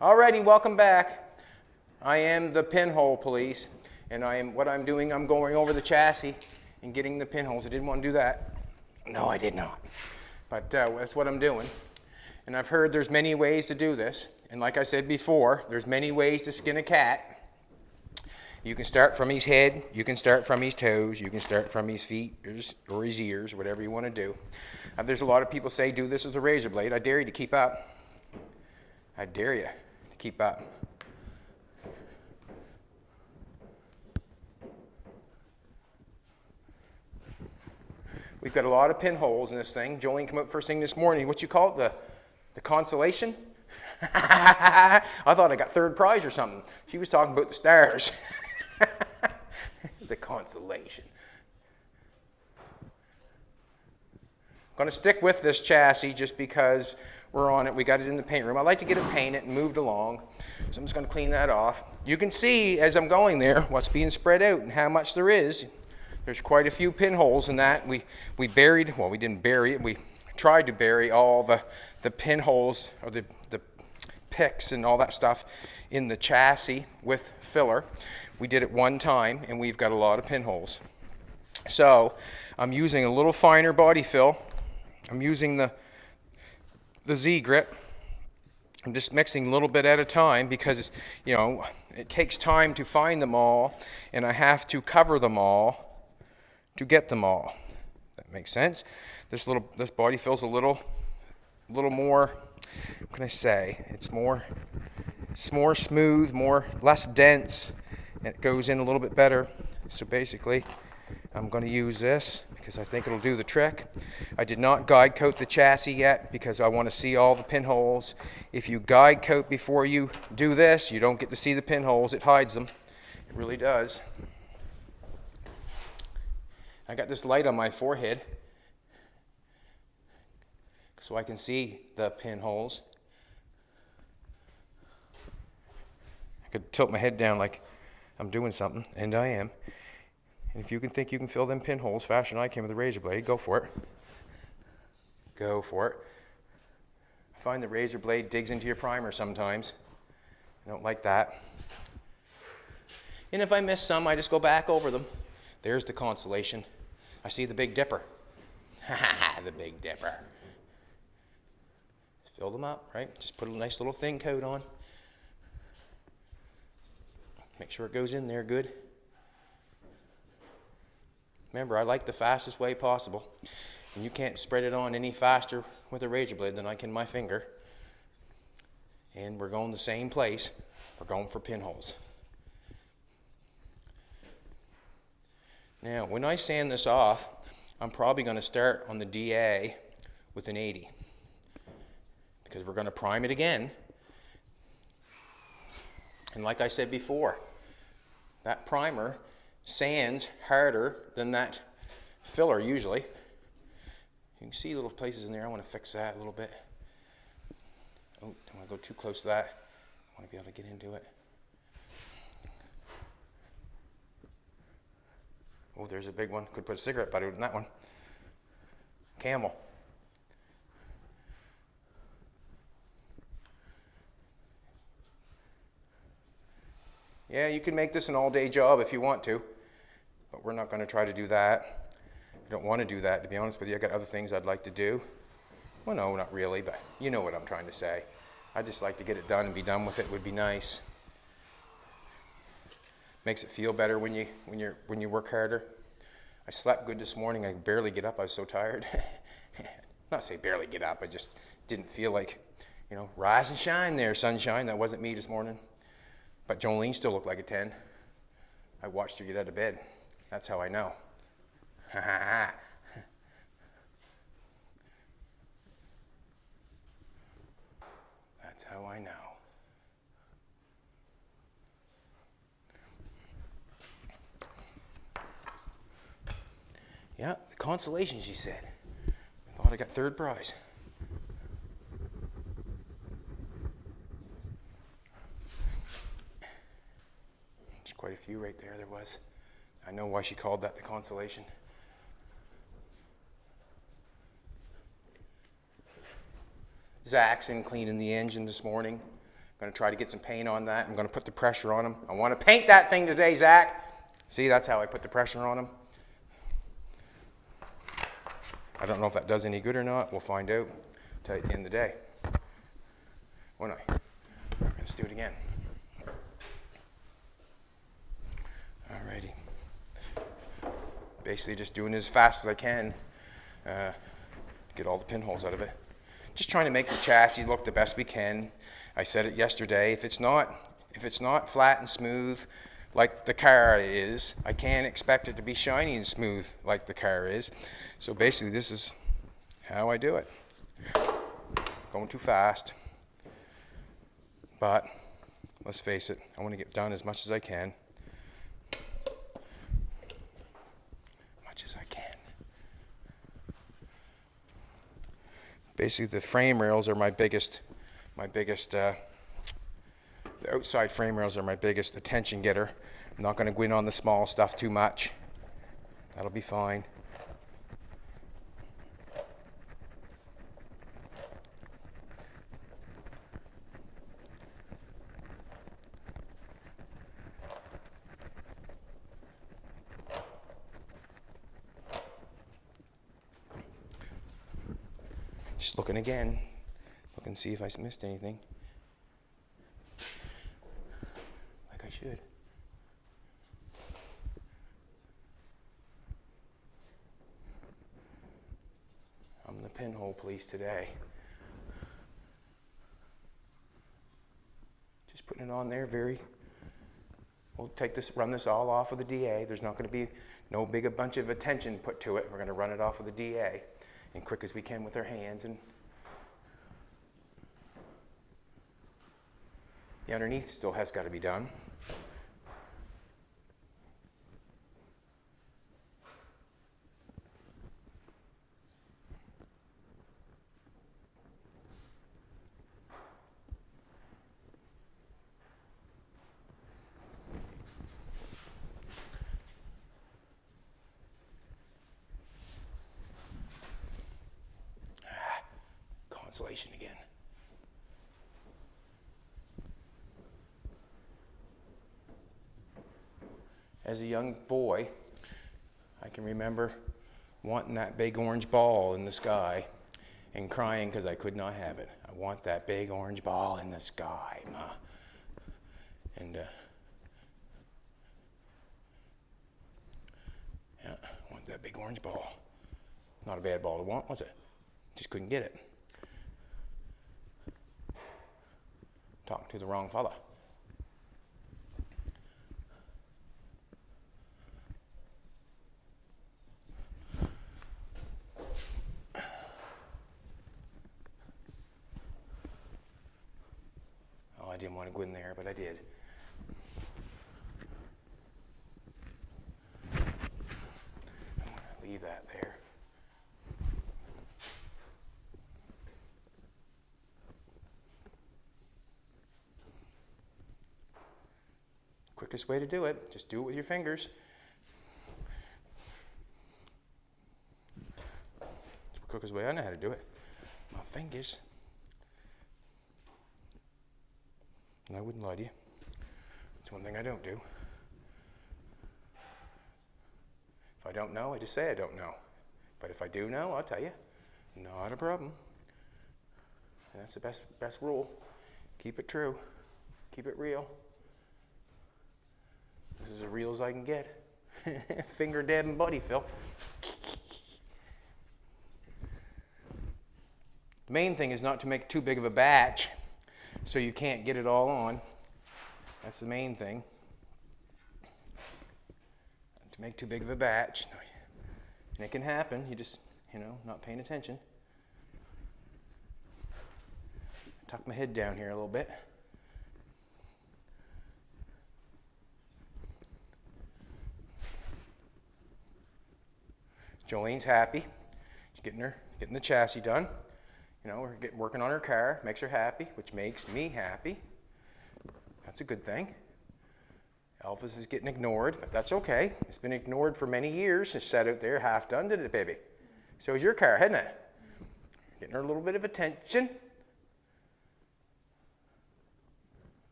Alrighty, welcome back. I am the pinhole police, and what I'm doing, I'm going over the chassis and getting the pinholes. I didn't want to do that. No, I did not. But that's what I'm doing. And I've heard there's many ways to do this. And like I said before, there's many ways to skin a cat. You can start from his head, you can start from his toes, you can start from his feet or his ears, whatever you want to do. There's a lot of people say do this with a razor blade. I dare you to keep up. I dare you to keep up. We've got a lot of pinholes in this thing. Jolene came up first thing this morning. What you call it? The consolation? I thought I got third prize or something. She was talking about the stars. The consolation. I'm going to stick with this chassis just because we're on it. We got it in the paint room. I like to get it painted and moved along. So I'm just going to clean that off. You can see as I'm going there what's being spread out and how much there is. There's quite a few pinholes in that. We buried, well, we didn't bury it. We tried to bury all the pinholes or the picks and all that stuff in the chassis with filler. We did it one time and we've got a lot of pinholes. So I'm using a little finer body fill. I'm using the Z grip. I'm just mixing a little bit at a time because, you know, it takes time to find them all and I have to cover them all to get them all. That makes sense. This body fill's a little more, what can I say? It's more smooth, less dense, and it goes in a little bit better. So basically, I'm going to use this because I think it'll do the trick. I did not guide coat the chassis yet because I want to see all the pinholes. If you guide coat before you do this, you don't get to see the pinholes. It hides them. It really does. I got this light on my forehead so I can see the pinholes. I could tilt my head down like I'm doing something, and I am. And if you can think you can fill them pinholes faster than I can with a razor blade, go for it. Go for it. I find the razor blade digs into your primer sometimes. I don't like that. And if I miss some, I just go back over them. There's the consolation. I see the Big Dipper. The Big Dipper. Fill them up, right? Just put a nice little thin coat on. Make sure it goes in there good. Remember, I like the fastest way possible. And you can't spread it on any faster with a razor blade than I can my finger. And we're going the same place. We're going for pinholes. Now, when I sand this off, I'm probably going to start on the DA with an 80. Because we're going to prime it again. And like I said before, that primer sands harder than that filler usually. You can see little places in there. I want to fix that a little bit. Oh, don't want to go too close to that. I want to be able to get into it. Oh, there's a big one. Could put a cigarette butt in that one. Camel. Yeah, you can make this an all-day job if you want to, but we're not going to try to do that. I don't want to do that, to be honest with you. I've got other things I'd like to do. Well, no, not really, but you know what I'm trying to say. I'd just like to get it done and be done with it. Would be nice. Makes it feel better when you work harder. I slept good this morning. I could barely get up. I was so tired. Not say barely get up. I just didn't feel like, you know, rise and shine there, sunshine. That wasn't me this morning. But Jolene still looked like a 10. I watched her get out of bed. That's how I know. That's how I know. Yeah, the consolation, she said. I thought I got third prize. There's quite a few right there was. I know why she called that the consolation. Zach's in cleaning the engine this morning. going to try to get some paint on that. I'm going to put the pressure on them. I want to paint that thing today, Zach. See, that's how I put the pressure on them. I don't know if that does any good or not. We'll find out. I'll tell you at the end of the day. Won't I? Let's do it again. Alrighty. Basically just doing it as fast as I can. Get all the pinholes out of it. Just trying to make the chassis look the best we can. I said it yesterday, if it's not flat and smooth like the car is, I can't expect it to be shiny and smooth like the car is. So basically this is how I do it. Going too fast. But let's face it, I want to get done as much as I can. Much as I can. Basically the frame rails are my biggest, the outside frame rails are my biggest attention getter. I'm not going to go in on the small stuff too much. That'll be fine. Just looking again. Looking to see if I missed anything. Like I should. I'm the pinhole police today. Just putting it on there we'll take this, run this all off with a DA. There's not going to be no big a bunch of attention put to it. We're going to run it off with a DA. And quick as we can with our hands, and the underneath still has got to be done. Consolation again. As a young boy, I can remember wanting that big orange ball in the sky and crying because I could not have it. I want that big orange ball in the sky, Ma. And yeah, I want that big orange ball. Not a bad ball to want, was it? Just couldn't get it. Talking to the wrong fella. Oh, I didn't want to go in there, but I did. I'm going to leave that there. Quickest way to do it, just do it with your fingers. It's the quickest way I know how to do it. My fingers. And I wouldn't lie to you. It's one thing I don't do. If I don't know, I just say I don't know. But if I do know, I'll tell you. Not a problem. And that's the best rule. Keep it true. Keep it real. This is as real as I can get. Finger, dab, and buddy, Phil. The main thing is not to make too big of a batch so you can't get it all on. That's the main thing. Not to make too big of a batch. And it can happen. You just, not paying attention. Tuck my head down here a little bit. Jolene's happy. She's getting the chassis done. We're working on her car. Makes her happy, which makes me happy. That's a good thing. Elvis is getting ignored, but that's okay. It's been ignored for many years. It's sat out there half done, did it, baby? So is your car, hasn't it? Getting her a little bit of attention.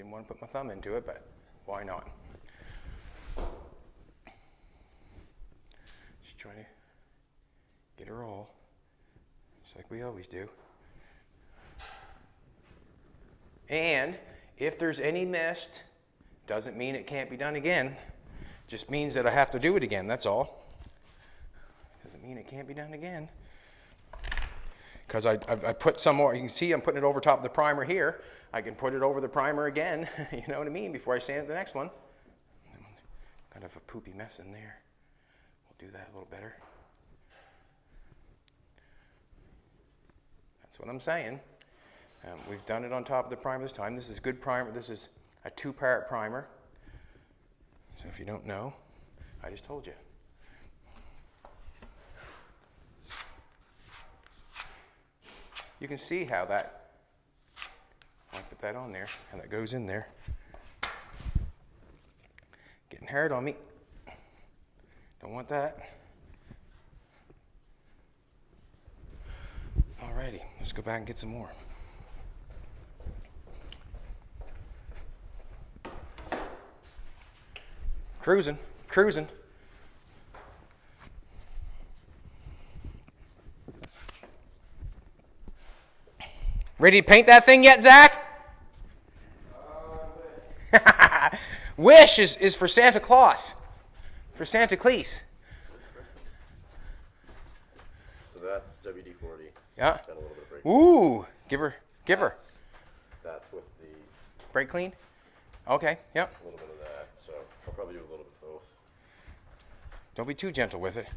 Didn't want to put my thumb into it, but why not? Just trying to get her all, just like we always do. And if there's any mist, doesn't mean it can't be done again. Just means that I have to do it again, that's all. Doesn't mean it can't be done again. Because I put some more, you can see I'm putting it over top of the primer here. I can put it over the primer again, you know what I mean, before I sand the next one. Kind of a poopy mess in there. We'll do that a little better. That's what I'm saying. We've done it on top of the primer this time. This is good primer. This is a 2-part primer. So if you don't know, I just told you. You can see how that, I put that on there, how that goes in there. Getting hard on me. Don't want that. Alrighty, let's go back and get some more. Cruising, cruising. Ready to paint that thing yet, Zach? Wish is for Santa Claus, for Santa Cleese. So that's WD-40. Yeah. Got a little bit of brake. Ooh, give her. That's with the Brake clean? Okay, yep. a little bit of that. So I'll probably do a little bit of both. Don't be too gentle with it.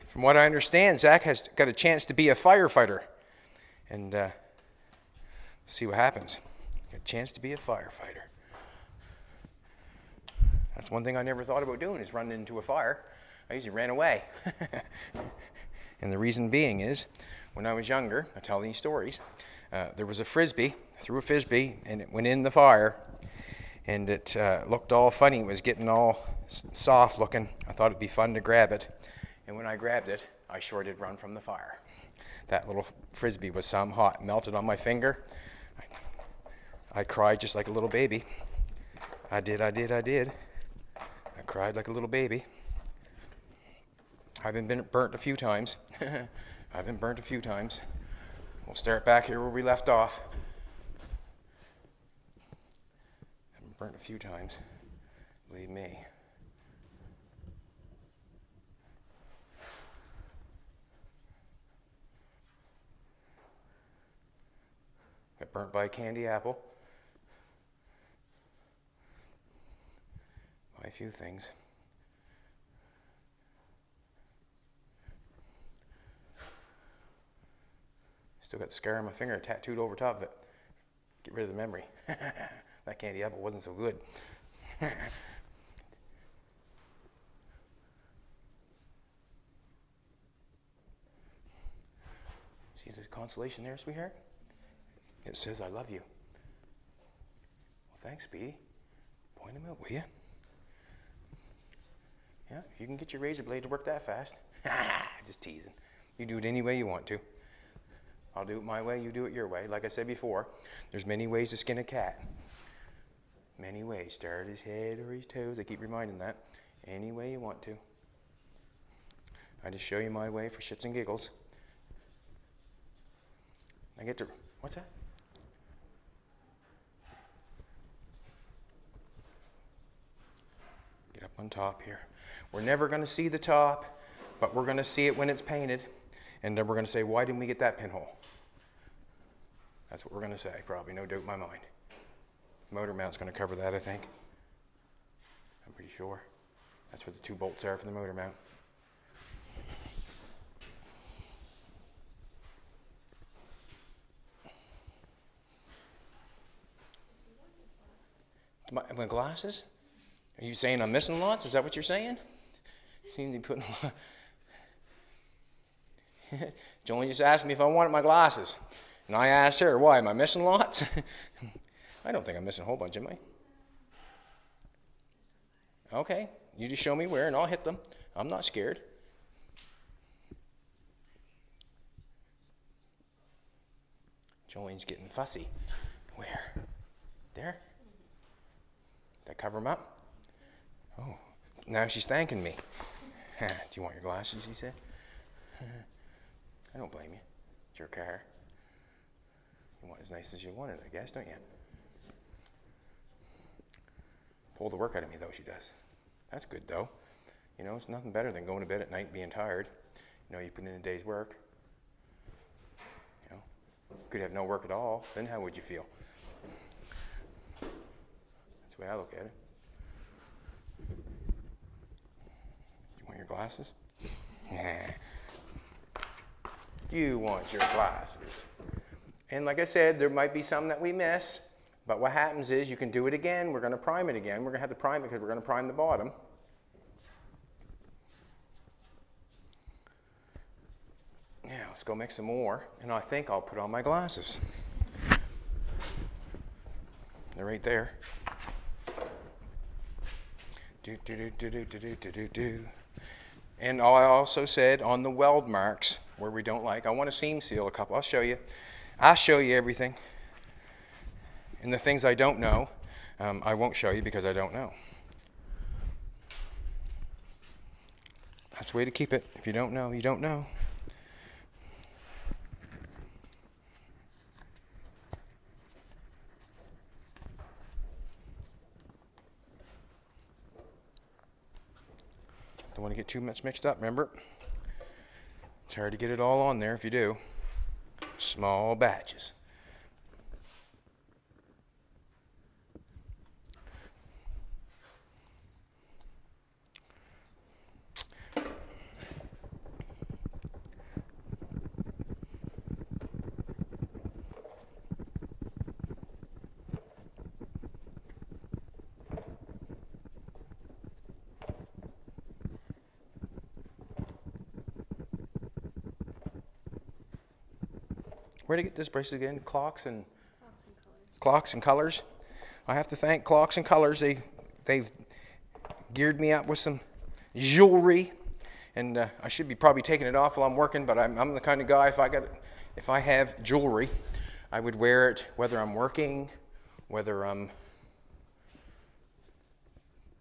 From what I understand, Zach has got a chance to be a firefighter. And see what happens. Got a chance to be a firefighter. That's one thing I never thought about doing, is running into a fire. I usually ran away. And the reason being is, when I was younger, I tell these stories, there was a Frisbee, I threw a Frisbee, and it went in the fire. And it looked all funny. It was getting all soft looking. I thought it'd be fun to grab it. And when I grabbed it, I sure did run from the fire. That little Frisbee was some hot, melted on my finger. I cried just like a little baby. I did. I cried like a little baby. I've been burnt a few times. I've been burnt a few times. We'll start back here where we left off. I've been burnt a few times, believe me. Got burnt by a candy apple. By a few things. Still got the scar on my finger tattooed over top of it. Get rid of the memory. That candy apple wasn't so good. See the consolation there, sweetheart? It says, I love you. Well, thanks, Speedy. Point them out, will you? Yeah, if you can get your razor blade to work that fast. Just teasing. You do it any way you want to. I'll do it my way, you do it your way. Like I said before, there's many ways to skin a cat. Many ways. Start at his head or his toes. I keep reminding that. Any way you want to. I just show you my way for shits and giggles. I get to... What's that? Get up on top here. We're never going to see the top, but we're going to see it when it's painted. And then we're going to say, why didn't we get that pinhole? That's what we're going to say, probably, no doubt in my mind. Motor mount's going to cover that, I think. I'm pretty sure. That's what the 2 bolts are for the motor mount. My glasses? Are you saying I'm missing lots? Is that what you're saying? You seem to be putting... Jolene just asked me if I wanted my glasses. And I asked her, why, am I missing lots? I don't think I'm missing a whole bunch, am I? Okay, you just show me where and I'll hit them. I'm not scared. Jolene's getting fussy. Where? There? Did I cover them up? Oh, now she's thanking me. Do you want your glasses, he said? I don't blame you. It's your car. You want as nice as you want it, I guess, don't you? Pull the work out of me, though, she does. That's good, though. You know, it's nothing better than going to bed at night being tired. You know, you put in a day's work. You know, you could have no work at all. Then how would you feel? That's the way I look at it. You want your glasses? You want your glasses. And like I said, there might be some that we miss. But what happens is you can do it again. We're going to prime it again. We're going to have to prime it because we're going to prime the bottom. Now, let's go make some more. And I think I'll put on my glasses. They're right there. And I also said on the weld marks where we don't like, I want to seam seal a couple. I'll show you. I'll show you everything. And the things I don't know, I won't show you because I don't know. That's the way to keep it. If you don't know, you don't know. Don't want to get too much mixed up, remember? It's hard to get it all on there if you do. Small batches. Where to get this bracelet again? Clocks and Colors. I have to thank Clocks and Colors. They've geared me up with some jewelry, and I should be probably taking it off while I'm working. But I'm the kind of guy if I have jewelry, I would wear it whether I'm working, whether I'm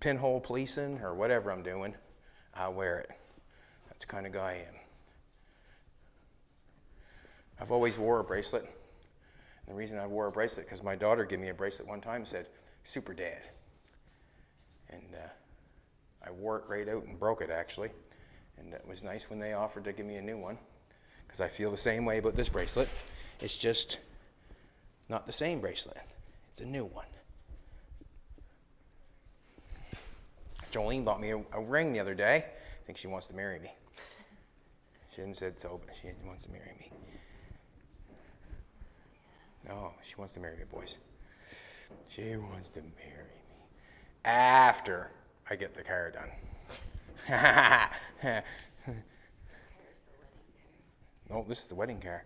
pinhole policing or whatever I'm doing. I'll wear it. That's the kind of guy I am. I've always wore a bracelet. And the reason I wore a bracelet because my daughter gave me a bracelet one time and said, "Super Dad." And I wore it right out and broke it actually. And it was nice when they offered to give me a new one because I feel the same way about this bracelet. It's just not the same bracelet. It's a new one. Jolene bought me a ring the other day. I think she wants to marry me. She hadn't said so, but she wants to marry me. No, she wants to marry me, boys. She wants to marry me after I get the car done. No, this is the wedding car.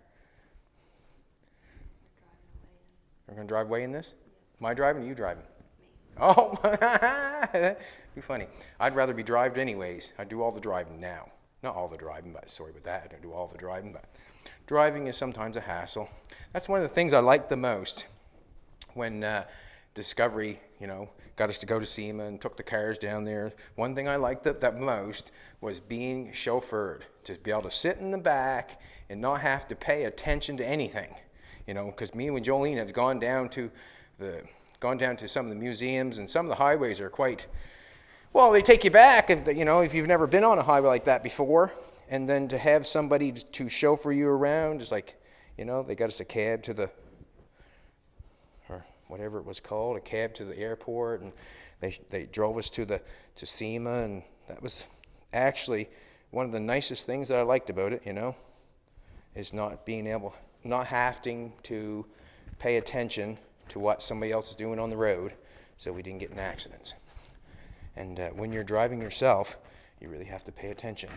We're going to drive away in this? Am I driving or you driving? Oh, be funny. I'd rather be drived anyways. I do all the driving now. Not all the driving, but sorry about that. I don't do all the driving, but driving is sometimes a hassle. That's one of the things I like the most when Discovery, got us to go to SEMA and took the cars down there. One thing I liked that most was being chauffeured, to be able to sit in the back and not have to pay attention to anything. Because me and Jolene have gone down to some of the museums, and some of the highways are quite, well, they take you back if you've never been on a highway like that before. And then to have somebody to chauffeur you around is like, they got us a cab to the, or whatever it was called, a cab to the airport, and they drove us to SEMA, and that was actually one of the nicest things that I liked about it, is not having to pay attention to what somebody else is doing on the road, so we didn't get in accidents. And when you're driving yourself, you really have to pay attention.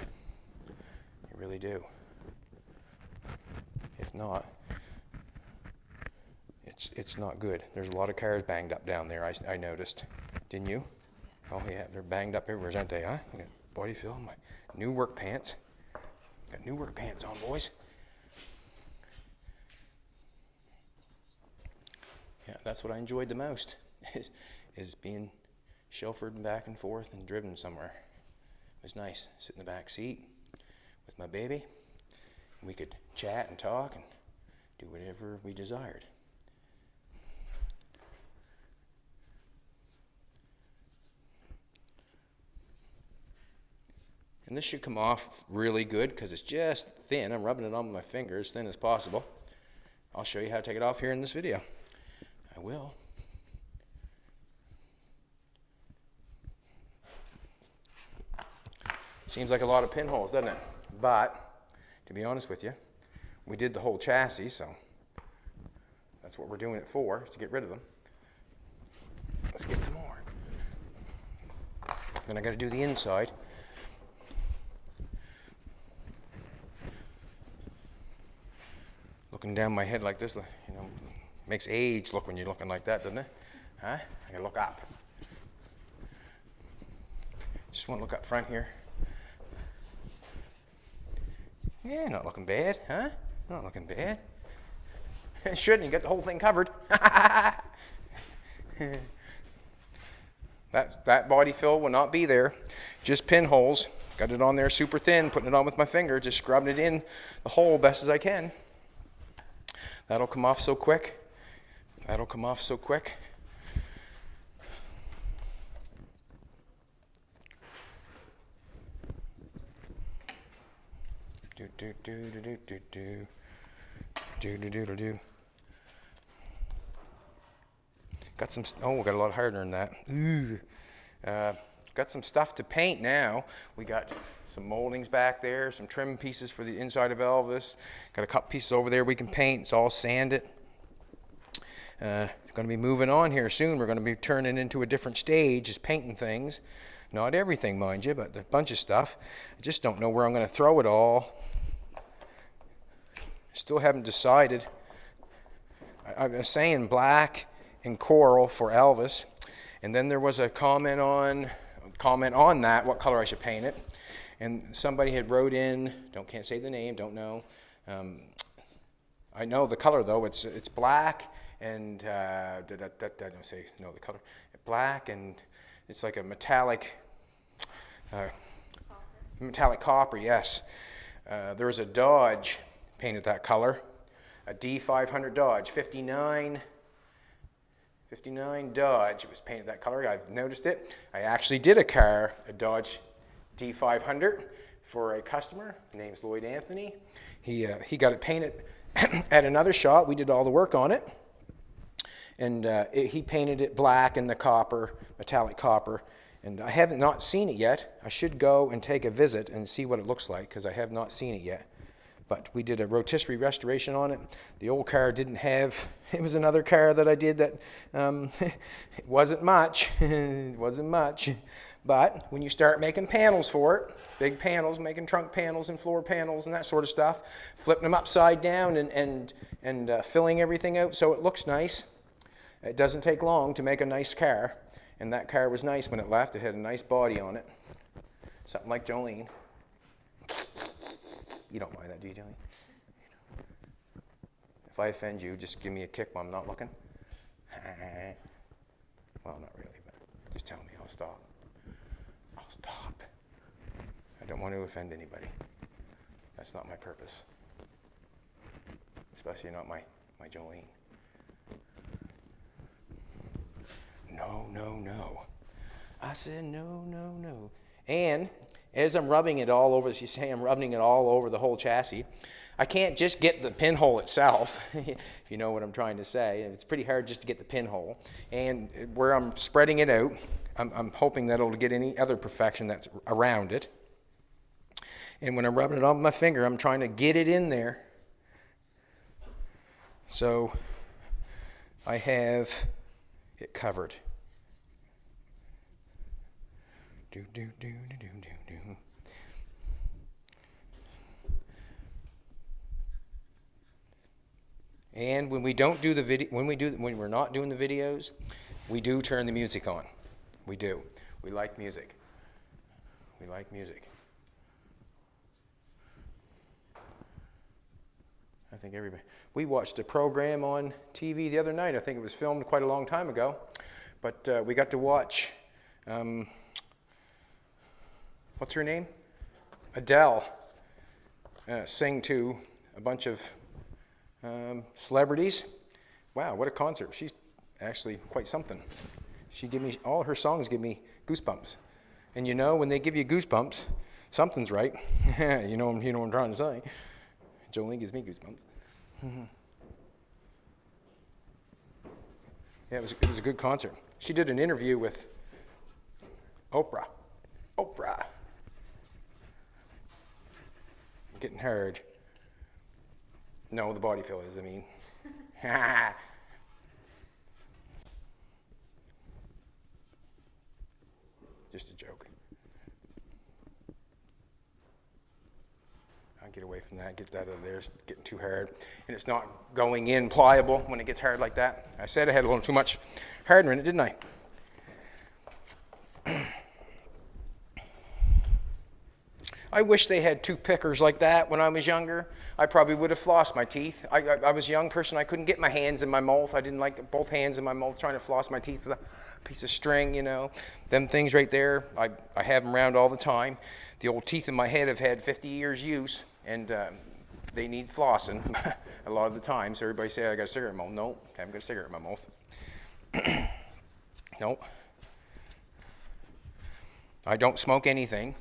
You really do. If not, it's not good. There's a lot of cars banged up down there, I noticed. Didn't you? Oh yeah, they're banged up everywhere, aren't they, huh? I got body fill, my new work pants. Got new work pants on, boys. Yeah, that's what I enjoyed the most, is being chauffeured and back and forth and driven somewhere. It was nice, sit in the back seat with my baby. We could chat and talk and do whatever we desired. And this should come off really good because it's just thin. I'm rubbing it on with my finger as thin as possible. I'll show you how to take it off here in this video. I will. Seems like a lot of pinholes, doesn't it? But, to be honest with you, we did the whole chassis, so that's what we're doing it for, is to get rid of them. Let's get some more. Then I got to do the inside. Looking down my head like this, you know, makes age look when you're looking like that, doesn't it? Huh? I gotta look up. Just want to look up front here. Yeah, not looking bad, huh? Not looking bad. Shouldn't, you got the whole thing covered. That body fill will not be there. Just pinholes. Got it on there super thin, putting it on with my finger, just scrubbing it in the hole best as I can. That'll come off so quick. That'll come off so quick. Do do do do do do do do do do do. Got some. Oh, got a lot harder than that. Ooh. Got some stuff to paint now. We got some moldings back there, some trim pieces for the inside of Elvis. Got a couple pieces over there we can paint. It's all sanded. Going to be moving on here soon. We're going to be turning into a different stage, is painting things. Not everything, mind you, but a bunch of stuff. I just don't know where I'm going to throw it all. Still haven't decided. I was saying black and coral for Elvis, and then there was a comment on that, what color I should paint it. And somebody had wrote in, can't say the name, don't know. I know the color though, it's black and, I don't say know the color. Black and it's like a metallic copper, yes. There was a Dodge painted that color, a D500 Dodge, 59 Dodge. It was painted that color. I've noticed it. I actually did a Dodge D500 for a customer. His name's Lloyd Anthony. He got it painted at another shop. We did all the work on it. And he painted it black in the copper, metallic copper. And I haven't not seen it yet. I should go and take a visit and see what it looks like because I have not seen it yet. But we did a rotisserie restoration on it. The old car didn't have, it was another car that I did that it wasn't much. It wasn't much. But when you start making panels for it, big panels, making trunk panels and floor panels and that sort of stuff, flipping them upside down and filling everything out so it looks nice, it doesn't take long to make a nice car. And that car was nice when it left. It had a nice body on it. Something like Jolene. You don't mind that, do you, Jolene? If I offend you, just give me a kick while I'm not looking. Well, not really, but just tell me. I'll stop. I'll stop. I don't want to offend anybody. That's not my purpose. Especially not my Jolene. No, no, no. I said no, no, no. And as I'm rubbing it all over, as you say, I'm rubbing it all over the whole chassis. I can't just get the pinhole itself, if you know what I'm trying to say. It's pretty hard just to get the pinhole. And where I'm spreading it out, I'm hoping that it'll get any other perfection that's around it. And when I'm rubbing it on with my finger, I'm trying to get it in there. So I have it covered. Do, do, do, do, do, do, do. And when we don't do the video, when we're not doing the videos, we do turn the music on. We do. We like music. We like music. I think everybody. We watched a program on TV the other night. I think it was filmed quite a long time ago, but we got to watch. What's her name? Adele. Sing to a bunch of celebrities. Wow, what a concert. She's actually quite something. She give me, all her songs give me goosebumps. And you know, when they give you goosebumps, something's right. you know what I'm trying to say. Jolene gives me goosebumps. Yeah, it was a good concert. She did an interview with Oprah. Getting hard. No, the body fillers, I mean. Just a joke. I'll get away from that, get that out of there. It's getting too hard. And it's not going in pliable when it gets hard like that. I said I had a little too much hardener in it, didn't I? I wish they had two pickers like that when I was younger. I probably would have flossed my teeth. I was a young person. I couldn't get my hands in my mouth. I didn't like both hands in my mouth trying to floss my teeth with a piece of string, you know. Them things right there, I have them around all the time. The old teeth in my head have had 50 years use, and they need flossing a lot of the time. So everybody say, I got a cigarette in my mouth. No, I haven't got a cigarette in my mouth. Nope. I don't smoke anything.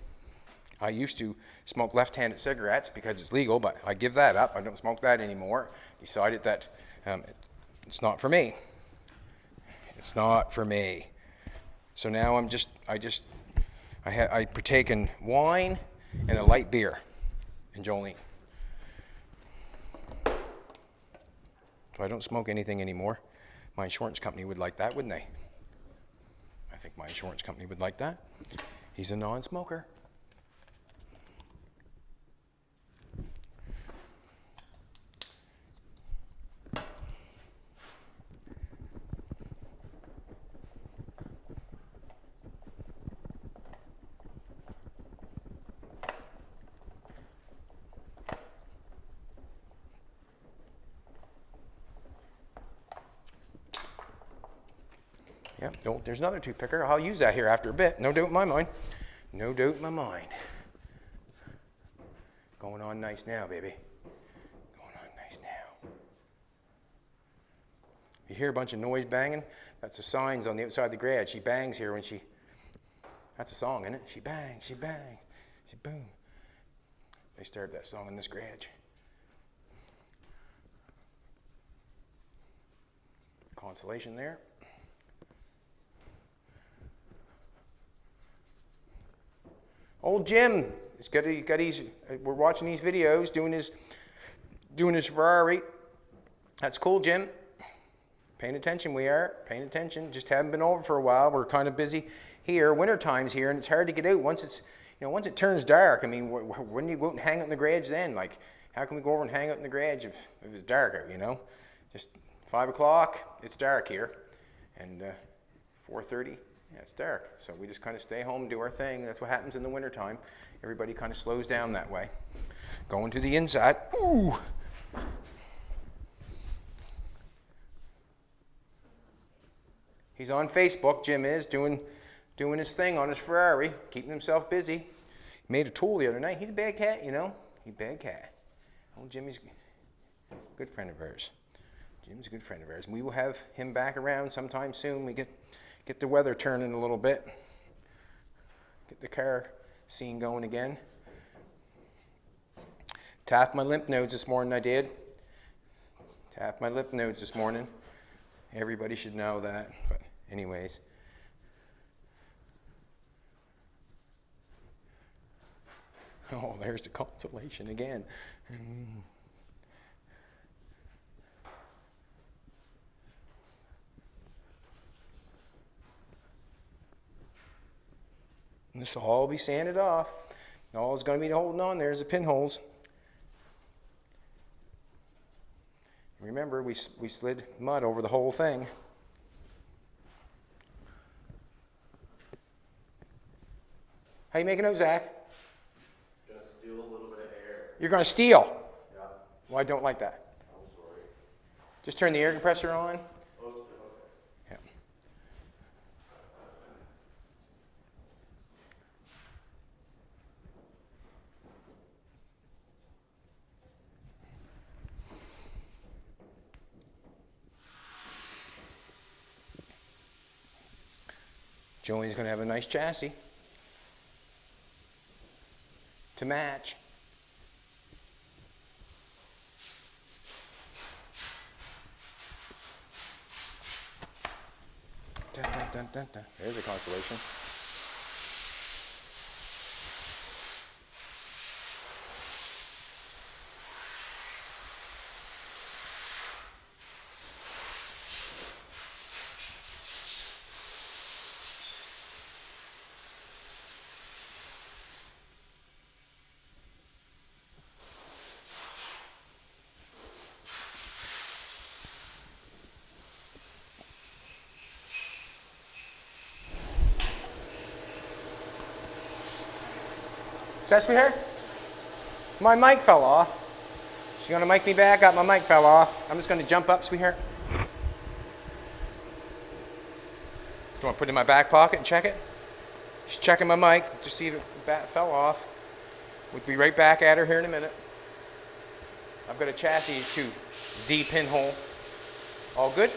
I used to smoke left-handed cigarettes because it's legal, but I give that up. I don't smoke that anymore. Decided that it's not for me. It's not for me. So now I partake in wine and a light beer and Jolene. So I don't smoke anything anymore. My insurance company would like that, wouldn't they? I think my insurance company would like that. He's a non-smoker. Yep, no, there's another tooth picker. I'll use that here after a bit. No doubt in my mind. No doubt in my mind. Going on nice now, baby. Going on nice now. You hear a bunch of noise banging? That's the signs on the outside of the garage. She bangs here when she... That's a song, isn't it? She bangs, she bangs, she boom. They started that song in this garage. Consolation there. Old Jim, we're watching these videos, doing his Ferrari. That's cool, Jim. Paying attention, we are. Paying attention. Just haven't been over for a while. We're kind of busy here. Winter time's here, and it's hard to get out once it turns dark. I mean, when do you go out and hang out in the garage then? Like, how can we go over and hang out in the garage if it's dark out, you know? Just 5 o'clock, it's dark here. And 4:30. Yeah, it's dark, so we just kind of stay home and do our thing. That's what happens in the wintertime. Everybody kind of slows down that way. Going to the inside. Ooh! He's on Facebook, Jim is, doing his thing on his Ferrari, keeping himself busy. He made a tool the other night. He's a bad cat, you know. He's a bad cat. Old Jimmy's a good friend of ours. Jim's a good friend of ours. And we will have him back around sometime soon. We get the weather turning a little bit. Get the car scene going again. Tapped my lymph nodes this morning, I did. Tapped my lymph nodes this morning. Everybody should know that. But anyways. Oh, there's the consolation again. And this will all be sanded off. All is going to be holding on there is the pinholes. Remember, remember, we slid mud over the whole thing. How you making out, Zach? Gonna steal a little bit of air. You're going to steal. Yeah. Well, I don't like that. I'm sorry. Just turn the air compressor on. Oh, okay. Yeah. Joey's going to have a nice chassis to match. Dun, dun, dun, dun, dun. There's a consolation. Is that sweetheart? My mic fell off. She's gonna mic me back up. My mic fell off. I'm just gonna jump up, sweetheart. Do you want to put it in my back pocket and check it? She's checking my mic to see if it fell off. We'll be right back at her here in a minute. I've got a chassis to de-pinhole. All good?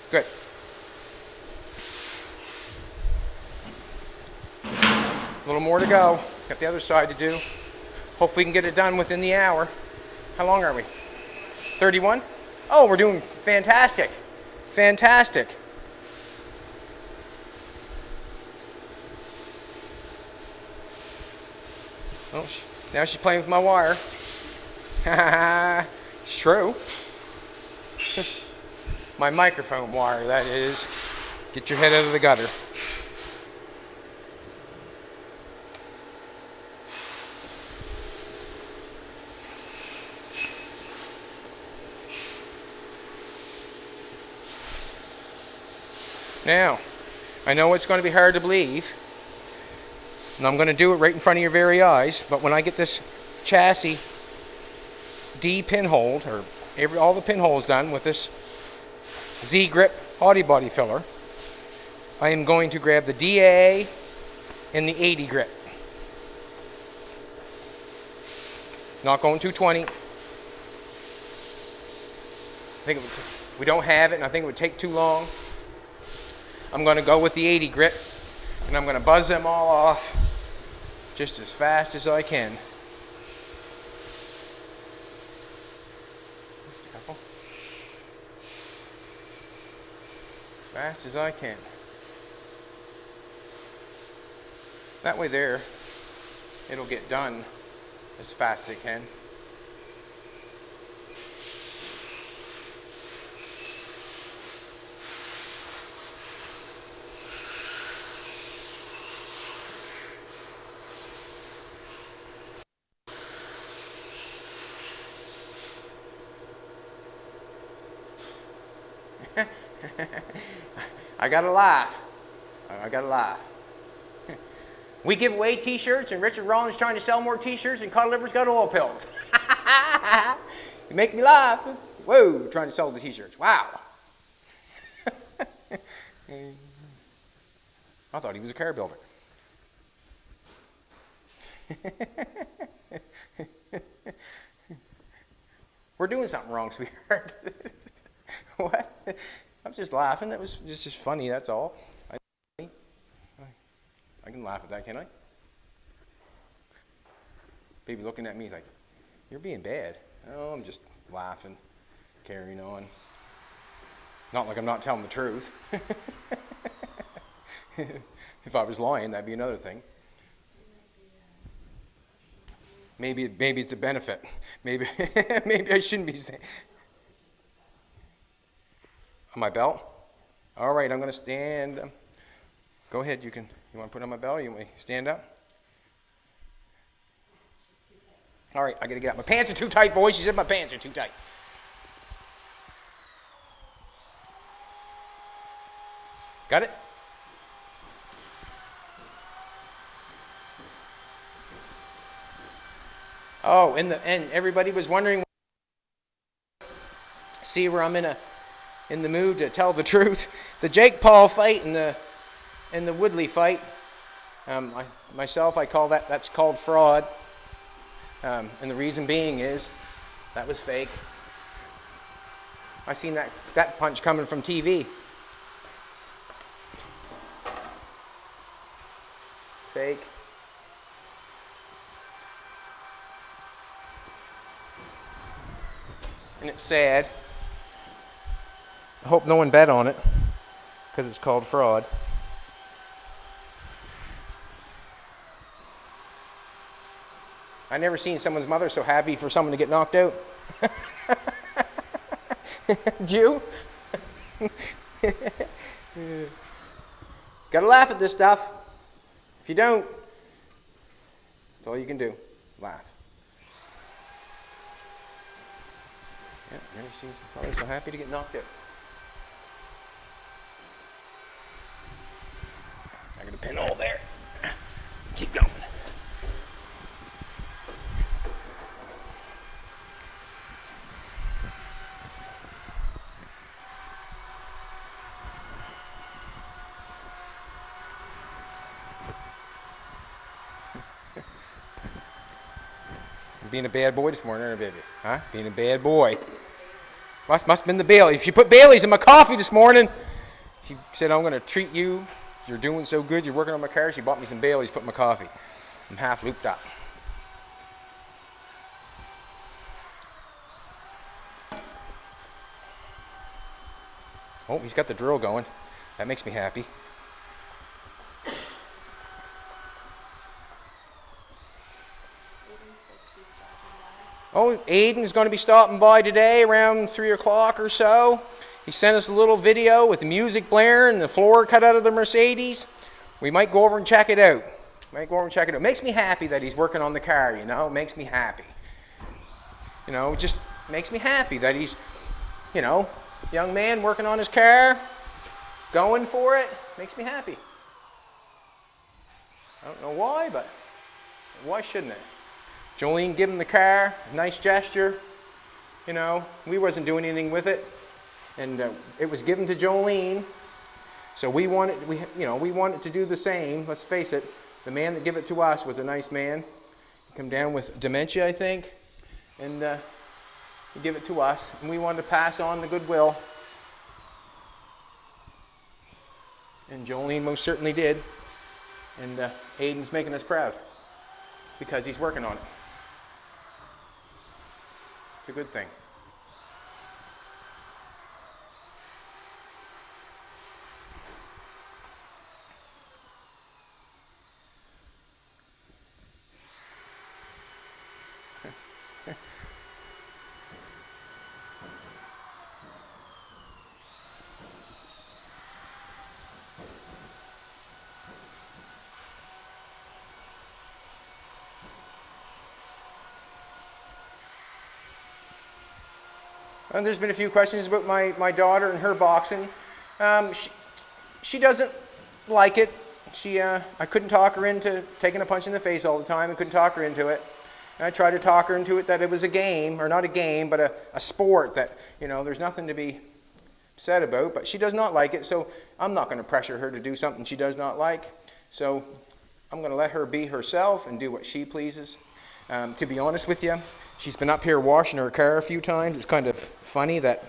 Good. A little more to go. Got the other side to do. Hope we can get it done within the hour. How long are we? 31? Oh, we're doing fantastic. Fantastic. Oh, now she's playing with my wire. It's true. My microphone wire, that is. Get your head out of the gutter. Now, I know it's going to be hard to believe, and I'm going to do it right in front of your very eyes, but when I get this chassis de-pinholed, or all the pinholes done with this Z-grip body filler, I am going to grab the DA and the 80 grip. Not going 220. We don't have it, and I think it would take too long. I'm going to go with the 80 grit, and I'm going to buzz them all off just as fast as I can. Just a couple. Fast as I can. That way there, it'll get done as fast as it can. I gotta laugh. I gotta laugh. We give away t-shirts, and Richard Rollins is trying to sell more t-shirts, and Cod Liver's got oil pills. You make me laugh. Whoa, trying to sell the t-shirts. Wow. I thought he was a car builder. We're doing something wrong, sweetheart. What? I'm just laughing. That was just funny, that's all. I can laugh at that, can I? Baby looking at me like, you're being bad. Oh, I'm just laughing, carrying on. Not like I'm not telling the truth. If I was lying, that'd be another thing. Maybe it's a benefit. Maybe I shouldn't be saying. On my belt? All right, I'm going to stand. Go ahead, you want to put it on my belt? You want me to stand up? All right, I got to get out. My pants are too tight, boys. She said my pants are too tight. Got it? Oh, and everybody was wondering. See where I'm in the mood to tell the truth. The Jake Paul fight and the Woodley fight. I call that's called fraud. And the reason being is that was fake. I seen that punch coming from TV. Fake. And it's sad. I hope no one bet on it because it's called fraud. I never seen someone's mother so happy for someone to get knocked out. Did you? Gotta laugh at this stuff. If you don't, that's all you can do. Laugh. Yeah, never seen somebody so happy to get knocked out. I got a pinhole there. Keep going. Being a bad boy this morning, baby. Huh? Being a bad boy. Must have been the Baileys. She put Baileys in my coffee this morning. She said, I'm going to treat you. You're doing so good. You're working on my car. She bought me some Baileys, put in my coffee. I'm half looped up. Oh, he's got the drill going. That makes me happy. Oh, Aiden's going to be stopping by today around 3 o'clock or so. He sent us a little video with the music blaring and the floor cut out of the Mercedes. We might go over and check it out. Makes me happy that he's working on the car, you know. Makes me happy. You know, just makes me happy that he's, you know, young man working on his car, going for it. Makes me happy. I don't know why, but why shouldn't it? Jolene gave him the car, nice gesture. You know, we wasn't doing anything with it, and it was given to Jolene. So we wanted to do the same. Let's face it, the man that gave it to us was a nice man. He come down with dementia, I think, and he gave it to us, and we wanted to pass on the goodwill. And Jolene most certainly did, and Aiden's making us proud because he's working on it. It's a good thing. And there's been a few questions about my daughter and her boxing. She doesn't like it. I couldn't talk her into taking a punch in the face all the time. I couldn't talk her into it. And I tried to talk her into it that it was a game, or not a game, but a sport that, you know, there's nothing to be upset about. But she does not like it, so I'm not going to pressure her to do something she does not like. So I'm going to let her be herself and do what she pleases. To be honest with you, she's been up here washing her car a few times. It's kind of funny that,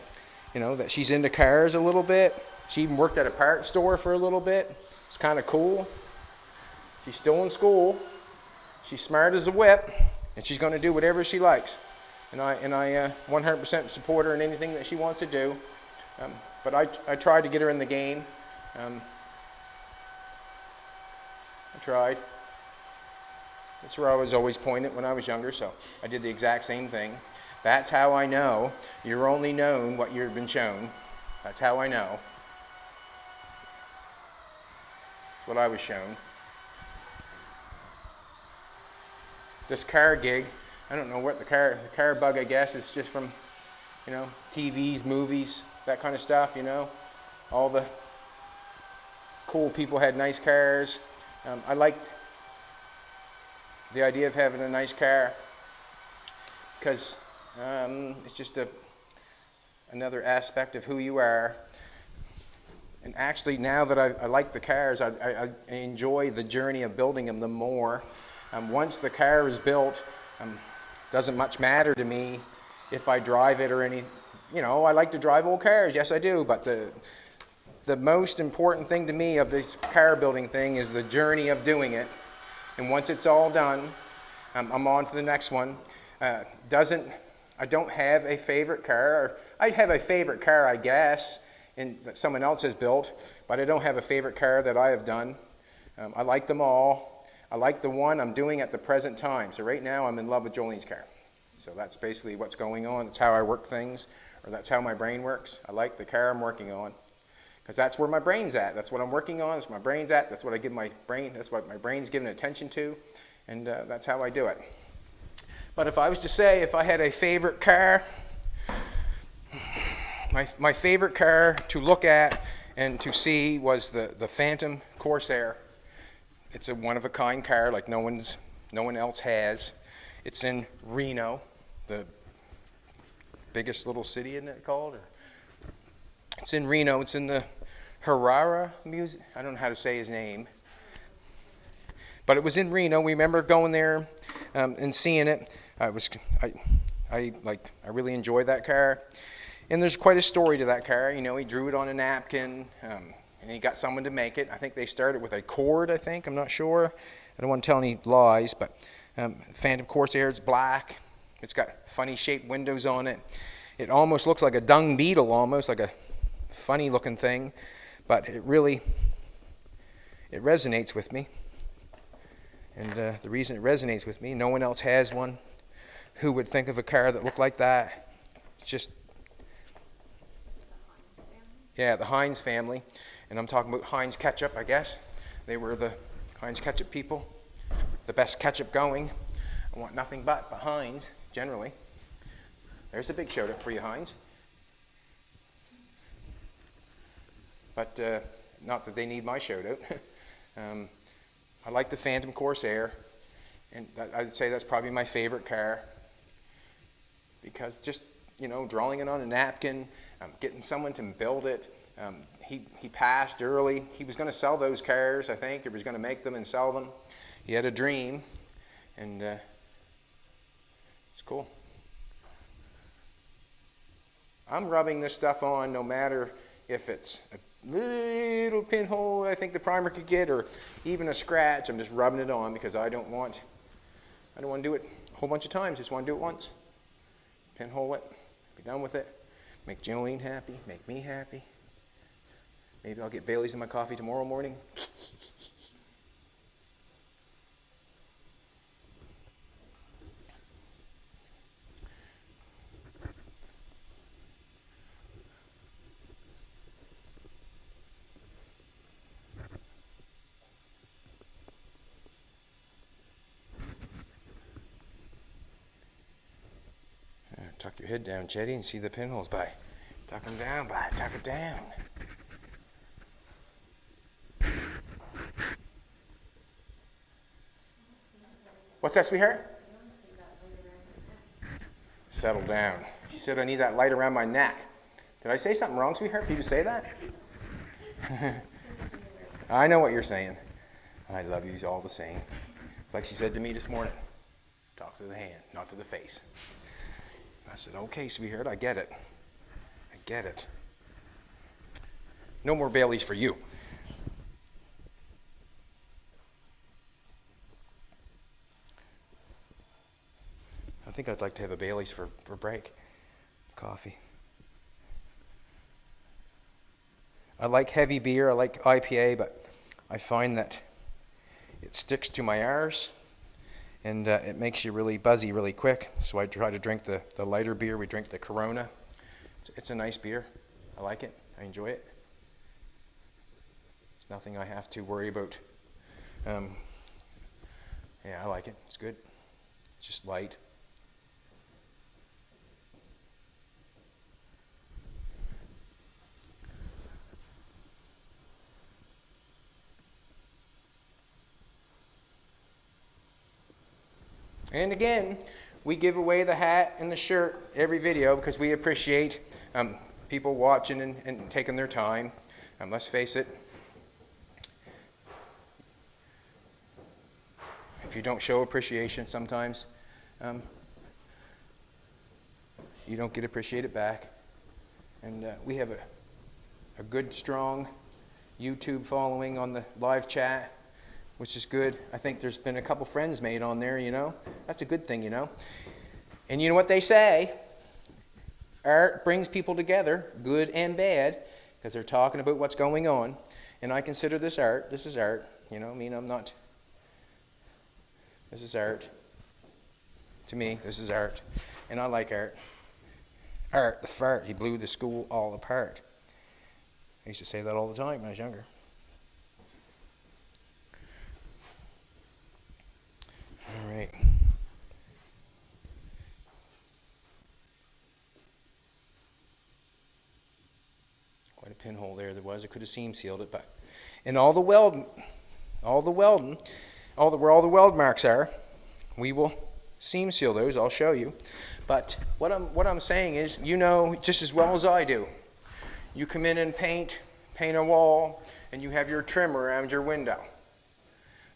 you know, that she's into cars a little bit. She even worked at a parts store for a little bit. It's kind of cool. She's still in school. She's smart as a whip, and she's going to do whatever she likes. And I 100% support her in anything that she wants to do. But I tried to get her in the game. I tried. That's where I was always pointed when I was younger, so I did the exact same thing. That's how I know you're only known what you've been shown. That's how I know. That's what I was shown. This car gig, I don't know what the car bug, I guess, is just from, you know, TVs, movies, that kind of stuff, you know. All the cool people had nice cars. I liked the idea of having a nice car because it's just another aspect of who you are. And actually, now that I like the cars, I enjoy the journey of building them the more. Once the car is built, doesn't much matter to me if I drive it or any. You know, I like to drive old cars, yes I do, but the most important thing to me of this car building thing is the journey of doing it. And once it's all done, I'm on to the next one. I don't have a favorite car. I have a favorite car, I guess, that someone else has built, but I don't have a favorite car that I have done. I like them all. I like the one I'm doing at the present time. So right now I'm in love with Jolene's car. So that's basically what's going on. That's how I work things, or that's how my brain works. I like the car I'm working on because that's where my brain's at. That's what I'm working on. That's where my brain's at. That's what I give my brain. That's what my brain's giving attention to, and that's how I do it. But if I was to say if I had a favorite car, my favorite car to look at and to see was the Phantom Corsair. It's a one-of-a-kind car like no one else has. It's in Reno, the biggest little city, isn't it called? It's in Reno. It's in the Herrera Museum. I don't know how to say his name. But it was in Reno. We remember going there and seeing it. I really enjoyed that car. And there's quite a story to that car. You know, he drew it on a napkin, and he got someone to make it. I think they started with a cord, I'm not sure. I don't want to tell any lies, but Phantom Corsair, it's black. It's got funny shaped windows on it. It almost looks like a dung beetle, almost like a funny looking thing, but it resonates with me. And the reason it resonates with me, no one else has one. Who would think of a car that looked like that? It's just, yeah, the Heinz family. And I'm talking about Heinz ketchup, I guess. They were the Heinz ketchup people. The best ketchup going. I want nothing but Heinz, generally. There's a big shout out for you, Heinz. But not that they need my shout out. I like the Phantom Corsair, and I'd say that's probably my favorite car because just, you know, drawing it on a napkin, getting someone to build it. He passed early. He was going to sell those cars, I think. He was going to make them and sell them. He had a dream, and it's cool. I'm rubbing this stuff on no matter if it's a little pinhole I think the primer could get or even a scratch. I'm just rubbing it on because I don't want to do it a whole bunch of times. Just want to do it once. Pinhole it, be done with it. Make Jolene happy, make me happy. Maybe I'll get Bailey's in my coffee tomorrow morning. Tuck your head down, Chetty, and see the pinholes by. Tuck them down, by. Tuck it down. What's that, sweetheart? Settle down. She said I need that light around my neck. Did I say something wrong, sweetheart, for you to say that? I know what you're saying. I love you all the same. It's like she said to me this morning. Talk to the hand, not to the face. I said, okay, sweetheart, I get it. I get it. No more Baileys for you. I think I'd like to have a Baileys for break. Coffee. I like heavy beer. I like IPA, but I find that it sticks to my R's. And it makes you really buzzy really quick. So I try to drink the lighter beer. We drink the Corona. It's a nice beer. I like it. I enjoy it. It's nothing I have to worry about. Yeah, I like it. It's good. It's just light. And again, we give away the hat and the shirt every video because we appreciate people watching and taking their time. Let's face it, if you don't show appreciation sometimes, you don't get appreciated back. And we have a good, strong YouTube following on the live chat, which is good. I think there's been a couple friends made on there, you know. That's a good thing, you know. And you know what they say? Art brings people together, good and bad, because they're talking about what's going on. And I consider this art. This is art. You know, I mean, I'm not... This is art. To me, this is art. And I like art. Art, the fart, he blew the school all apart. I used to say that all the time when I was younger. All right. Quite a pinhole there was. I could have seam sealed it, but and where all the weld marks are, we will seam seal those. I'll show you. But what I'm saying is, you know just as well as I do. You come in and paint a wall, and you have your trim around your window.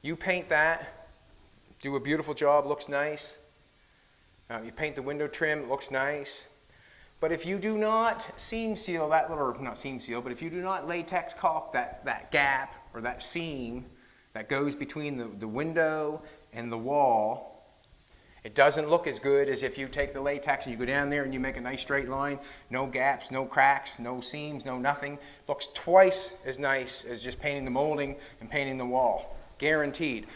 You paint that, do a beautiful job, looks nice. You paint the window trim, it looks nice. But if you do not seam seal that little, not seam seal, but if you do not latex caulk that gap or that seam that goes between the window and the wall, it doesn't look as good as if you take the latex and you go down there and you make a nice straight line, no gaps, no cracks, no seams, no nothing. Looks twice as nice as just painting the molding and painting the wall. Guaranteed.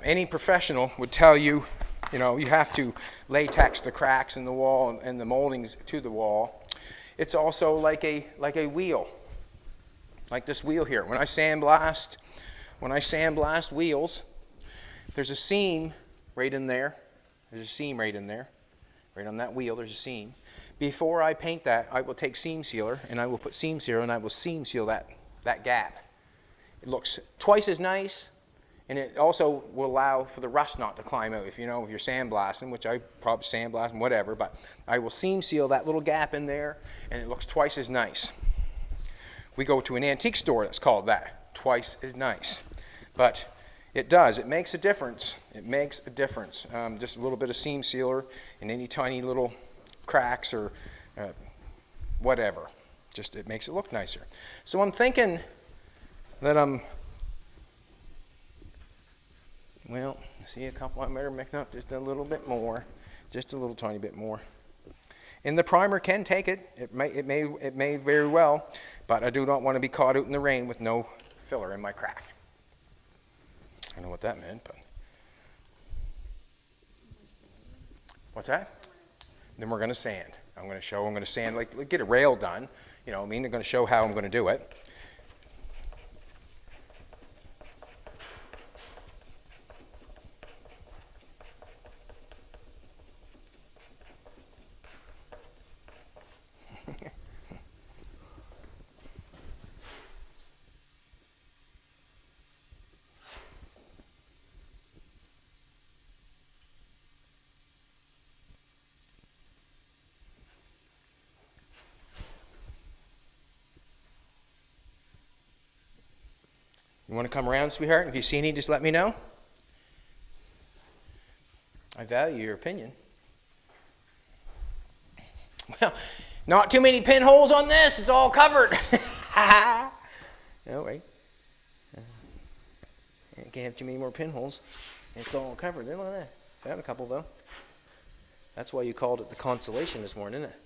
Any professional would tell you, you know, you have to latex the cracks in the wall and the moldings to the wall. It's also like a wheel, like this wheel here. When I sandblast wheels, there's a seam right in there. There's a seam right in there. Right on that wheel, there's a seam. Before I paint that, I will take seam sealer, and I will put seam sealer, and I will seam seal that gap. It looks twice as nice, and it also will allow for the rust not to climb out. If you're sandblasting, which I probably sandblasting, whatever, but I will seam seal that little gap in there, and it looks twice as nice. We go to an antique store that's called that, twice as nice. But it does. It makes a difference. It makes a difference. Just a little bit of seam sealer and any tiny little cracks or whatever. Just it makes it look nicer. So I'm thinking that see a couple. I better make up just a little bit more, just a little tiny bit more. And the primer can take it. It may very well, but I do not want to be caught out in the rain with no filler in my crack. I don't know what that meant, but what's that? Then we're going to sand. I'm going to sand, like get a rail done. You know, I mean, I'm going to show how I'm going to do it. You want to come around, sweetheart? If you see any, just let me know. I value your opinion. Well, not too many pinholes on this. It's all covered. No, right. You can't have too many more pinholes. It's all covered. Look at that. Found a couple, though. That's why you called it the consolation this morning, isn't it?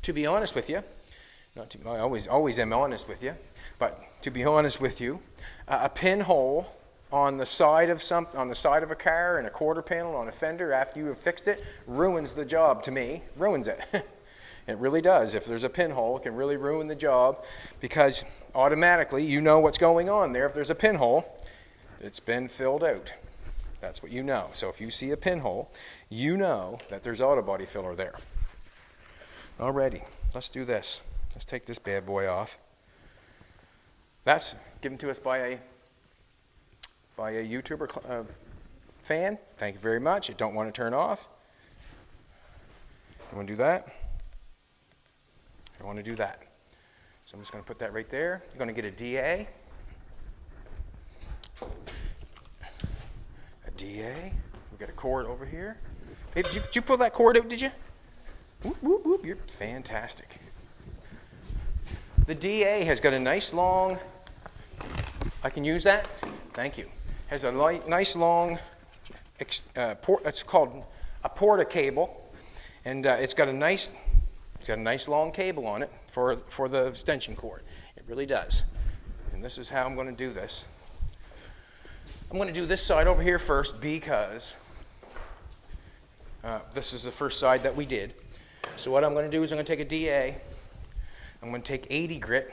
To be honest with you, I always am honest with you, but to be honest with you, a pinhole on the side of a car and a quarter panel on a fender after you have fixed it ruins the job to me. Ruins it. It really does. If there's a pinhole, it can really ruin the job because automatically you know what's going on there. If there's a pinhole, it's been filled out. That's what you know. So if you see a pinhole, you know that there's auto body filler there. Alrighty, let's do this. Let's take this bad boy off. That's given to us by a YouTuber fan. Thank you very much. I don't want to turn off. You want to do that? I want to do that. So I'm just going to put that right there. You're going to get a DA. A DA. We've got a cord over here. Hey, did you pull that cord out, did you? Whoop, whoop, whoop. You're fantastic. The DA has got a nice long, I can use that? Thank you. Has a nice long, it's called a porta cable, and it's got a nice long cable on it for the extension cord. It really does. And this is how I'm going to do this. I'm going to do this side over here first because this is the first side that we did. So what I'm going to do is I'm going to take a DA. I'm going to take 80 grit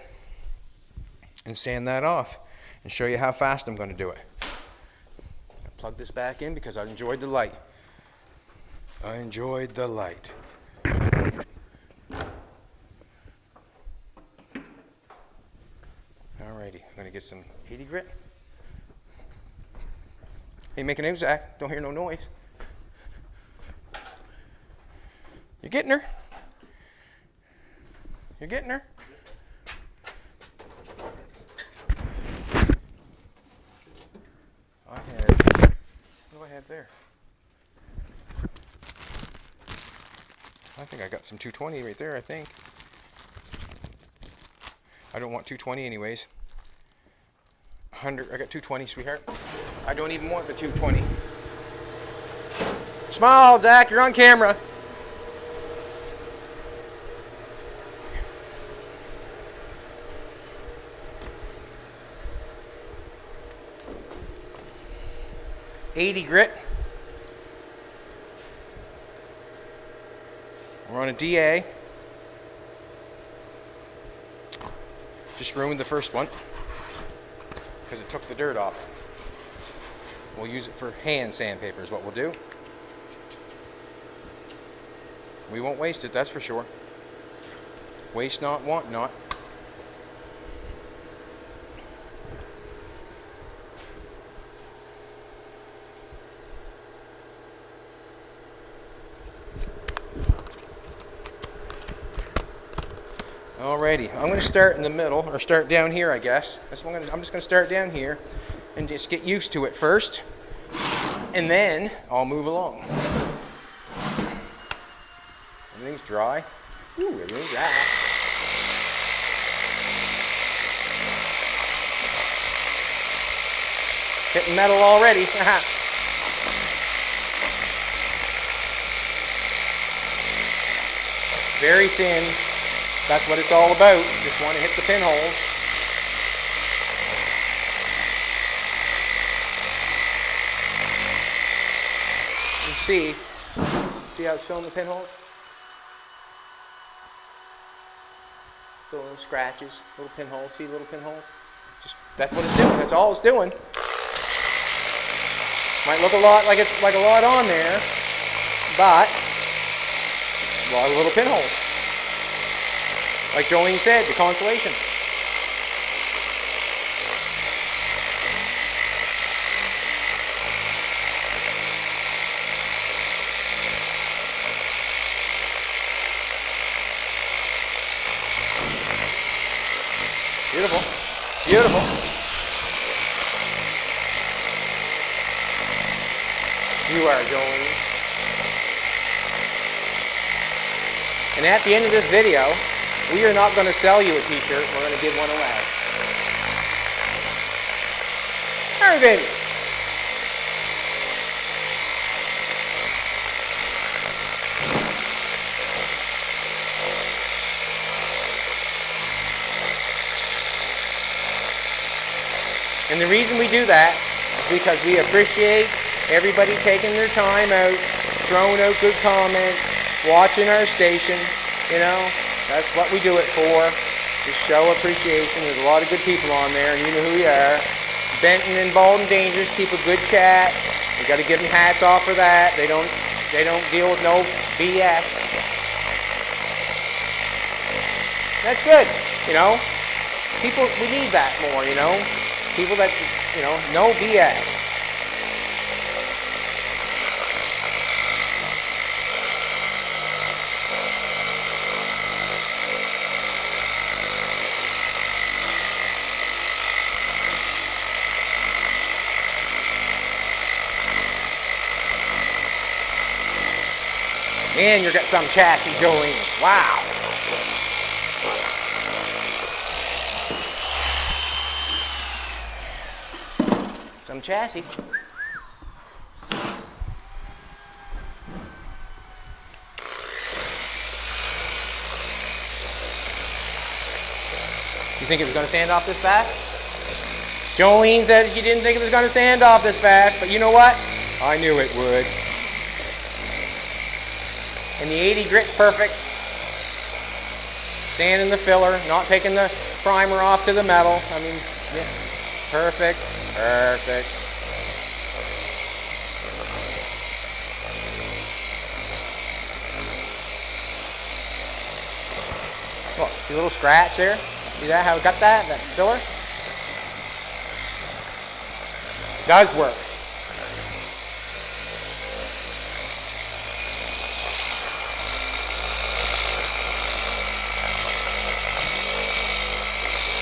and sand that off and show you how fast I'm going to do it. I'll plug this back in because I enjoyed the light. I enjoyed the light. Alrighty, I'm going to get some 80 grit. Hey, make an noise, Zach. Don't hear no noise. You're getting her. You're getting her. What do I have there? I think I got some 220 right there, I think. I don't want 220 anyways. 100, I got 220, sweetheart. I don't even want the 220. Smile, Zach, you're on camera. .80 grit. We're on a DA. Just ruined the first one because it took the dirt off. We'll use it for hand sandpaper is what we'll do. We won't waste it, that's for sure. Waste not, want not. Alrighty, I'm going to start in the middle, or start down here, I guess. I'm just going to start down here and just get used to it first, and then I'll move along. Everything's dry. Ooh, everything's dry. Hitting metal already. Very thin. That's what it's all about. Just want to hit the pinholes. You see how it's filling the pinholes? Little scratches, little pinholes. See little pinholes? Just that's what it's doing. That's all it's doing. Might look a lot like it's like a lot on there, but a lot of little pinholes. Like Jolene said, the consolation. Beautiful. Beautiful. You are, Jolene. And at the end of this video, we are not going to sell you a t-shirt. We're going to give one away. Hurry, baby. And the reason we do that is because we appreciate everybody taking their time out, throwing out good comments, watching our station, you know. That's what we do it for. Just show appreciation. There's a lot of good people on there, and you know who you are. Benton and Bald and Dangerous keep a good chat. We got to give them hats off for that. They don't deal with no BS. That's good, you know. People, we need that more, you know? People that, you know, no BS. And you've got some chassis going. Wow. Some chassis. You think it was going to stand off this fast? Jolene said she didn't think it was going to stand off this fast, but you know what? I knew it would. And the 80 grit's perfect. Sanding the filler, not taking the primer off to the metal. I mean, yeah, perfect, perfect. Look, see a little scratch there? See that, how it got that filler? Does work.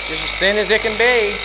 Just as thin as it can be.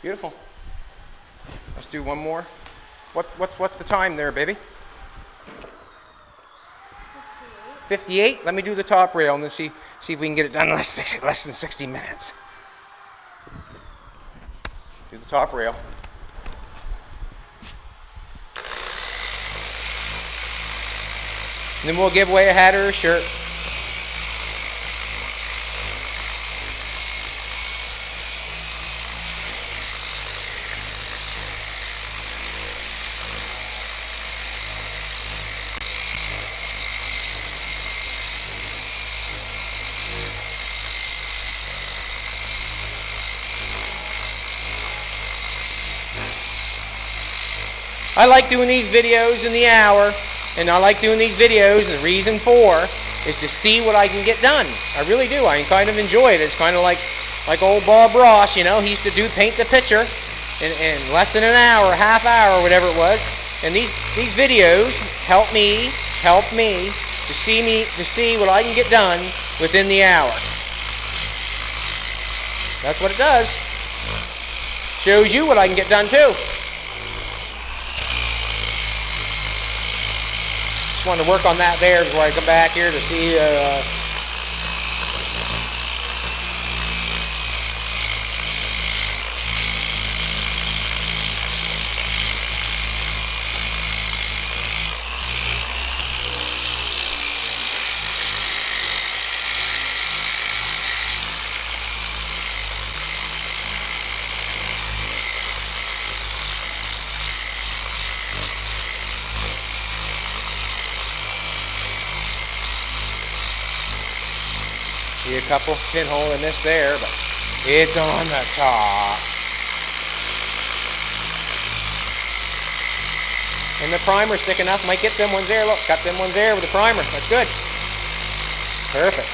Beautiful. Let's do one more. What's the time there, baby? 58. Let me do the top rail and then see if we can get it done in less than 60 minutes. Do the top rail. And then we'll give away a hat or a shirt. I like doing these videos in the hour, and I like doing these videos, and the reason for is to see what I can get done. I really do. I kind of enjoy it. It's kind of like old Bob Ross, you know. He used to paint the picture in less than an hour, half hour, whatever it was. And these videos help me to see what I can get done within the hour. That's what it does. Shows you what I can get done too. Just wanted to work on that there before I come back here to see. See a couple pinhole in this there, but it's on the top. And the primer's thick enough. Might get them ones there. Look, got them ones there with the primer. That's good. Perfect.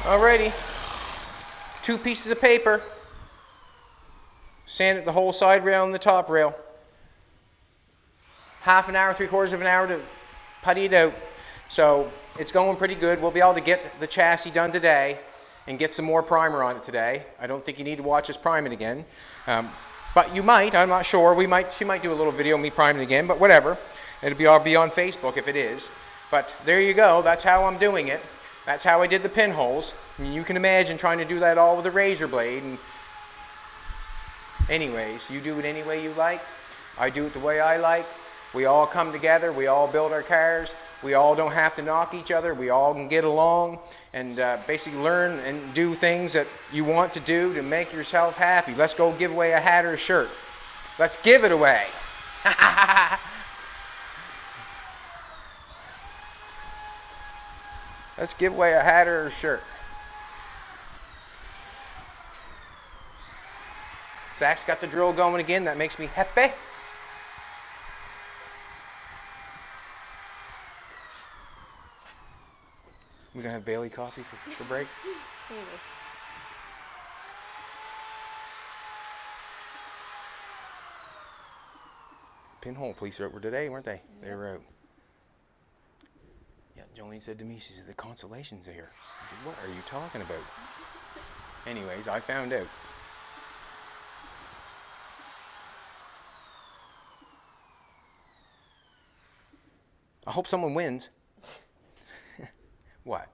Alrighty, 2 pieces of paper, sand it the whole side rail and the top rail. Half an hour, 3/4 of an hour to putty it out. So it's going pretty good. We'll be able to get the chassis done today and get some more primer on it today. I don't think you need to watch us prime it again. But you might, I'm not sure. She might do a little video of me priming it again, but whatever. I'll be on Facebook if it is. But there you go, that's how I'm doing it. That's how I did the pinholes. I mean, you can imagine trying to do that all with a razor blade. And anyways, you do it any way you like. I do it the way I like. We all come together. We all build our cars. We all don't have to knock each other. We all can get along and basically learn and do things that you want to do to make yourself happy. Let's go give away a hat or a shirt. Let's give it away. Let's give away a hat or a shirt. Zach's got the drill going again. That makes me happy. We're going to have Bailey coffee for break? Maybe. Pinhole police were out today, weren't they? Yep. They were out. Yeah, Jolene said to me, she said, the Consolation's here. I said, what are you talking about? Anyways, I found out. I hope someone wins. What?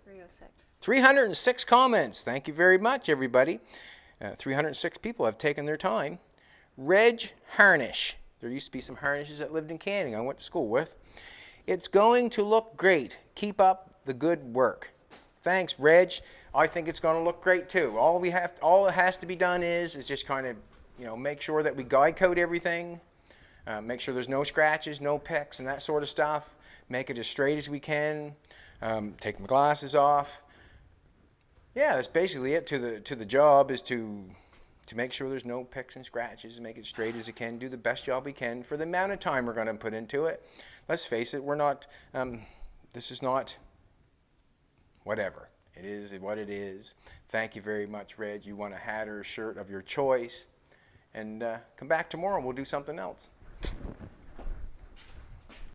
306. 306 comments. Thank you very much, everybody. 306 people have taken their time. Reg Harnish. There used to be some Harnishes that lived in Canning I went to school with. It's going to look great. Keep up the good work. Thanks, Reg. I think it's going to look great too. All that has to be done is just kind of, make sure that we guide code everything. Make sure there's no scratches, no picks, and that sort of stuff. Make it as straight as we can. Take my glasses off. Yeah, that's basically it to the job, is to make sure there's no picks and scratches, and make it straight as it can. Do the best job we can for the amount of time we're going to put into it. Let's face it, we're not. This is not. Whatever. It is what it is. Thank you very much, Reg. You want a hat or a shirt of your choice, and come back tomorrow and we'll do something else.